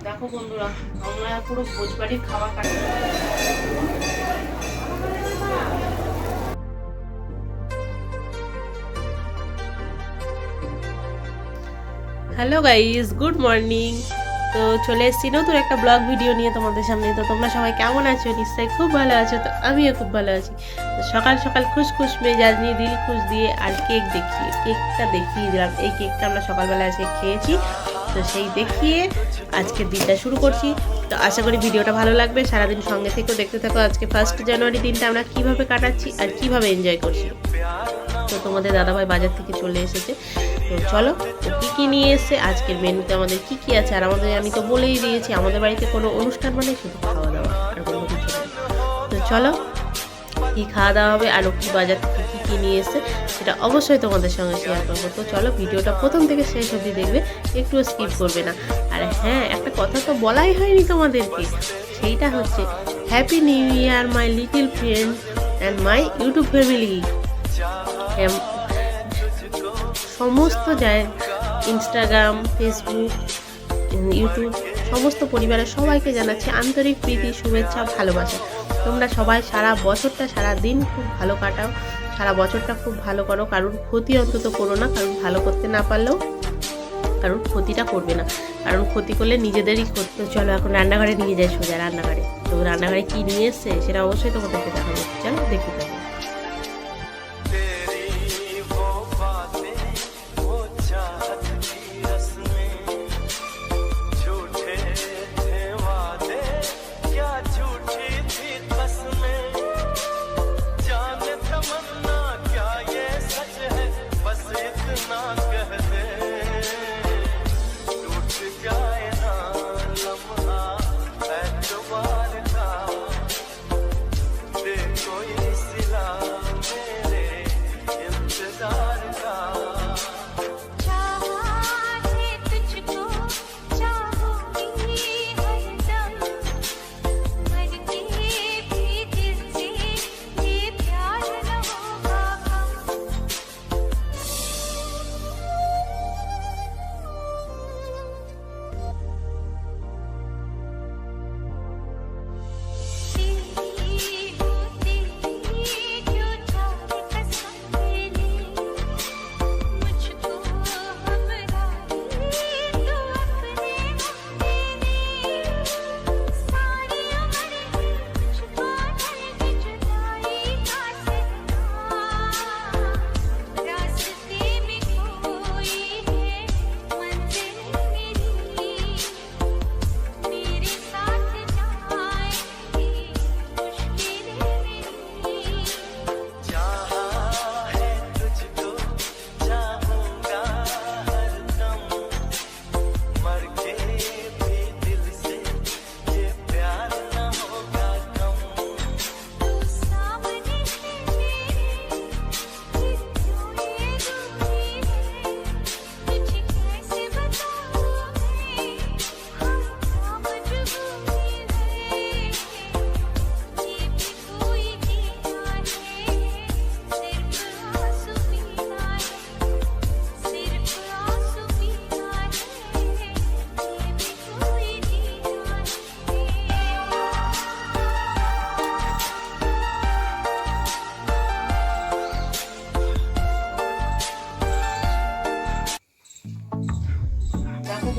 দেখো বন্ধুরা, আমরা পুরো ভোজবাড়ির খাবার কাটতে। Hello guys, good morning. তো চলে এসেছি নতুন একটা ব্লগ ভিডিও নিয়ে তোমাদের সামনে। তো তোমরা সবাই কেমন আছো? নিশ্চয়ই খুব ভালো আছো। তো আমিও খুব ভালো আছি। তো সকাল সকাল খুশখুশ মেজাজ নিয়ে দিল খুশ দিয়ে আর কেকটা দেখিয়ে দিলাম। এই কেকটা আমরা সকালবেলা এসে খেয়েছি। তো সেই দেখিয়ে আজকের দিনটা শুরু করছি। তো আশা করি ভিডিওটা ভালো লাগবে। সারাদিন সঙ্গে থেকেও দেখতে থাকো। আজকে 1 জানুয়ারি দিনটা আমরা কিভাবে কাটাচ্ছি আর কিভাবে এনজয় করছি। তো তোমাদের দাদাভাই বাজার থেকে চলে এসেছে। তো চলো, তো কী নিয়ে এসছে, আজকের মেনুতে আমাদের কি আছে। আর আমি তো বলেই দিয়েছি, আমাদের বাড়িতে কোনো অনুষ্ঠান মানে শুধু খাওয়া দাওয়া আর কোনো কিছু নেই। তো চলো, কী খাওয়া দাওয়া হবে আর কি বাজার থেকে কী নিয়ে এসছে সেটা অবশ্যই তোমাদের সঙ্গে শেয়ার করবো। তো চলো, ভিডিওটা প্রথম থেকে শেষ অবধি দেখবে, একটুও স্কিপ করবে না। আর হ্যাঁ, একটা কথা তো বলাই হয়নি তোমাদেরকে, সেইটা হচ্ছে happy new year my little friend and my YouTube family. সমস্ত যায় ইনস্টাগ্রাম, ফেসবুক, ইউটিউব সমস্ত পরিবারের সবাইকে জানাচ্ছি আন্তরিক প্রীতি, শুভেচ্ছা, ভালোবাসা। তোমরা সবাই সারা বছরটা, সারা দিন খুব ভালো কাটাও, সারা বছরটা খুব ভালো করো। কারোর ক্ষতি অন্তত করো না। কারণ ভালো করতে না পারলেও কারোর ক্ষতিটা করবে না, কারণ ক্ষতি করলে নিজেদেরই ক্ষতি। তো চলো এখন রান্নাঘরে নিয়ে যাই, সোজা রান্নাঘরে। তো রান্নাঘরে কী নিয়ে এসছে সেটা অবশ্যই তোমাদেরকে দেখাবো। চলো দেখতে থাকো।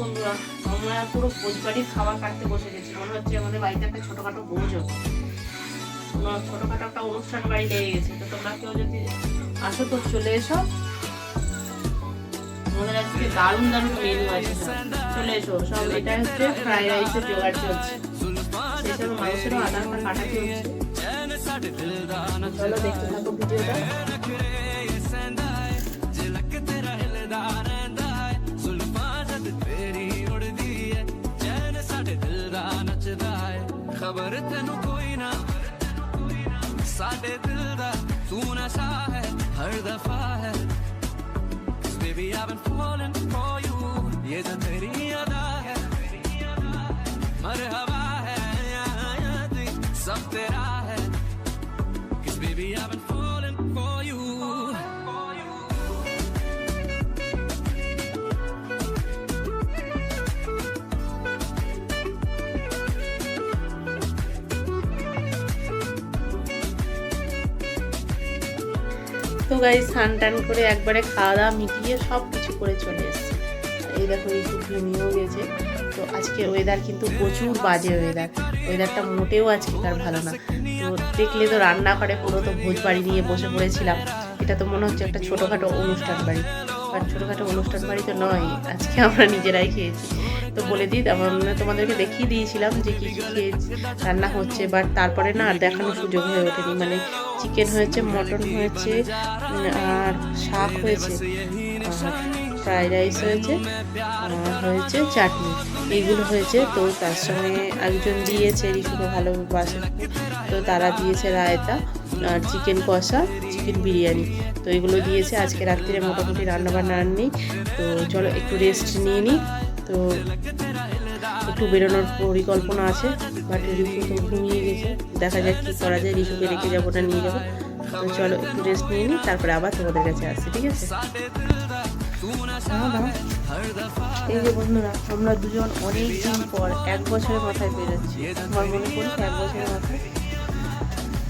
বন্ধুরা, আমরা পুরো ভোজবাড়ির খাবার কাটতে বসে গেছি। মনে হচ্ছে আমাদের বাড়িতে একটা ছোটখাটো ভোজ হবে, ছোটখাটো একটা অনুষ্ঠান বাড়ি লেগে গেছে। তো তোমরা কেউ যদি আসো তো চলে এসো। আমাদের আজকে দারুণ দারুণ মেনু আছে, চলে এসো সব। এটা হচ্ছে ফ্রাইড রাইসের জোগাড় চলছে, সেই সব মাংসেরও আদা কাটা চলছে। চলো দেখতে থাকো ভিডিওটা। खबर तेनू कोई ना साडे दिल दा तू नशा है हर दफा है baby I've been falling for you ये जो तेरी अदा है मरहबा है सब तेरा है cause baby I've been falling for you তো গাইস স্নান টান করে একবারে খাওয়া দাওয়া মিটিয়ে সব কিছু করে চলে এসেছি। এই দেখো একটু ঘুমিয়েও গেছে। তো আজকে ওয়েদার কিন্তু প্রচুর বাজে ওয়েদারটা মোটেও আজকেকার ভালো না। তো দেখলে তো রান্নাঘরে পুরো তো ভোজ বাড়ি নিয়ে বসে পড়েছিলাম। এটা তো মনে হচ্ছে একটা ছোটোখাটো অনুষ্ঠান বাড়ি, বাট ছোটোখাটো অনুষ্ঠান বাড়ি তো নয়, আজকে আমরা নিজেরাই খেয়েছি। তো বলে দিই, তোমাদেরকে দেখিয়ে দিয়েছিলাম যে কী কী খেয়েছি রান্না হচ্ছে, বাট তারপরে না আর দেখানোর সুযোগ হয়ে ওঠেনি। মানে চিকেন হয়েছে, মটন হয়েছে, আর শাক হয়েছে, ফ্রাইড রাইস হয়েছে, আর হয়েছে চাটনি, এইগুলো হয়েছে। তো তার সঙ্গে একজন দিয়েছে, রিশুকে ভালোবাসে তো তারা দিয়েছে রায়তা আর চিকেন কষা, চিকেন বিরিয়ানি। তো এগুলো দিয়েছে। আজকে রাত্রিরে মোটামুটি রান্নাবান্না আর নেই। তো চলো একটু রেস্ট নিয়ে নিই। তো একটু বেরোনোর পরিকল্পনা আছে, বাট রিশু তো ঘুমিয়ে গেছে। দেখা যাক কী করা যায়, রিশুকে রেখে যাবো না নিয়ে যাবো। তো চলো একটু রেস্ট নিয়ে নিই, তারপরে আবার তোমাদের কাছে আসছি, ঠিক আছে? এই যে বন্ধুরা, আমরা দুজন অনেক দিন পর 1 বছরের মাথায় বেরোচ্ছি। তোমার মনে পড়ছে 1 বছরের মাথায়?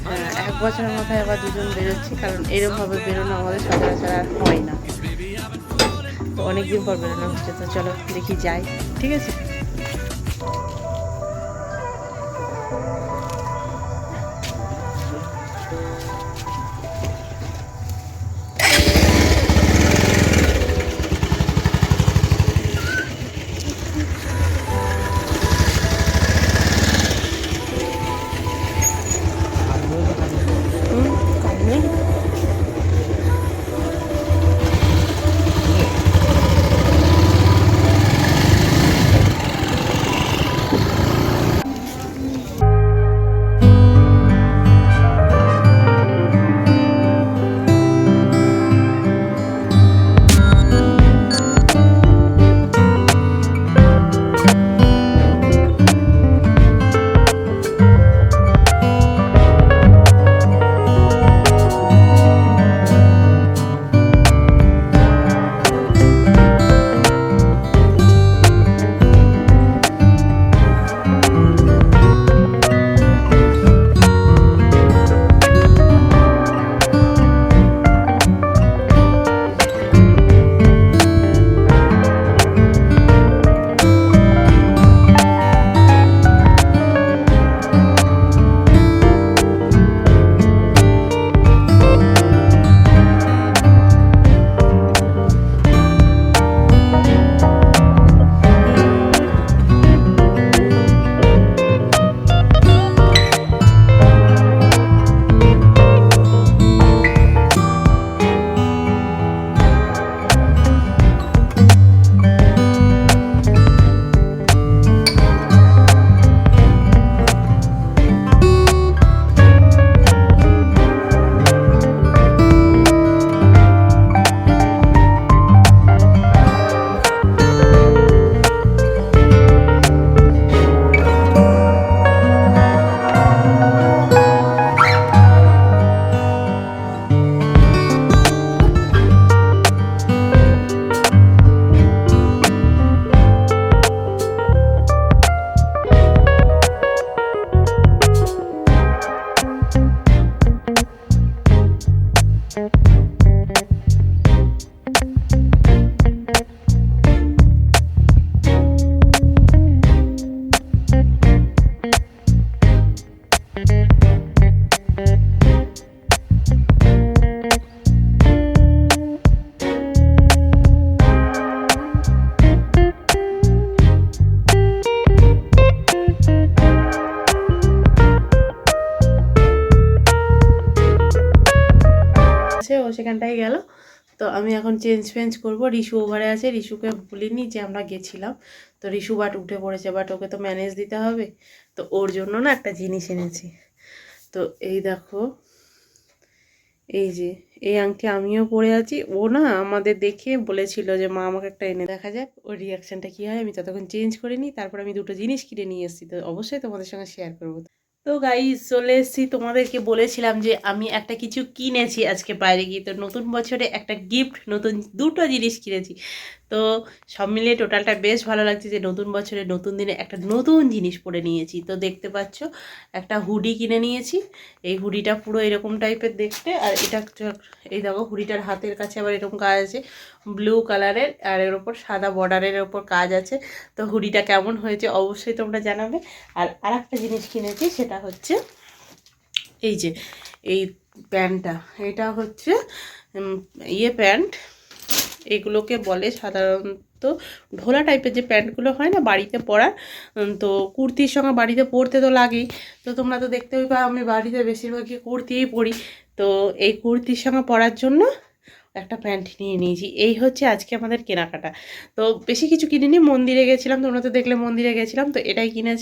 হ্যাঁ, 1 বছরের মাথায় আবার দুজন বেরোচ্ছি, কারণ এরকমভাবে বেরোনো আমাদের সচরাচর আর হয় না। তো অনেকদিন পর বেরোনো হচ্ছে। তো চলো দেখি যাই, ঠিক আছে? ও সেখানটায় গেল। তো আমি এখন চেঞ্জ করবো। রিশু ঘরে আছে, রিশুকে বলিনি যে আমরা গেছিলাম। তো রিশু বাট উঠে পড়েছে, বাট ওকে তো ম্যানেজ দিতে হবে। তো ওর জন্য না একটা জিনিস এনেছি। তো এই দেখো, এই যে এই আংটি আমিও পরে আছি। ও না আমাদের দেখে বলেছিল যে মা আমাকে একটা এনে, দেখা যাক ওর রিয়াকশানটা কী হয়। আমি ততক্ষণ চেঞ্জ করে নিই, তারপর আমি 2টো জিনিস কিনে নিয়ে এসেছি। তো অবশ্যই তোমাদের সঙ্গে শেয়ার করবো। তো গাইস চলে এসেছি। তোমাদেরকে বলেছিলাম যে আমি একটা কিছু কিনেছি আজকে বাইরে গিয়ে। তো নতুন বছরে একটা গিফট, নতুন 2টো জিনিস কিনেছি। তো সব মিলিয়ে টোটালটা বেশ ভালো লাগছে যে নতুন বছরে নতুন দিনে একটা নতুন জিনিস পরে নিয়েছি। তো দেখতে পাচ্ছ একটা হুডি কিনে নিয়েছি। এই হুডিটা পুরো এরকম টাইপের দেখতে, আর এটা এই দেখো হুডিটার হাতের কাছে আবার এরকম কাজ আছে ব্লু কালারের, আর এর ওপর সাদা বর্ডারের ওপর কাজ আছে। তো হুডিটা কেমন হয়েছে অবশ্যই তোমরা জানাবে। আর আরেকটা জিনিস কিনেছি, সেটা হচ্ছে এই যে এই প্যান্টটা। এটা হচ্ছে প্যান্ট, এগুলোকে বলে সাধারণত ঢোলা টাইপের যে প্যান্টগুলো হয় না বাড়িতে পরার। তো কুর্তির সঙ্গে বাড়িতে পরতে তো লাগেই। তো তোমরা তো দেখতেই পাও আমি বাড়িতে বেশিরভাগই কুর্তিই পরি। তো এই কুর্তির সঙ্গে পরার জন্য একটা প্যান্ট নিয়ে নিয়েছি। এই হচ্ছে আজকে আমাদের কেনাকাটা। তো বেশি কিছু কিনিনি, মন্দিরে গেছিলাম, তোমরা তো দেখলে মন্দিরে গেছিলাম, তো এটাই কিনেছি।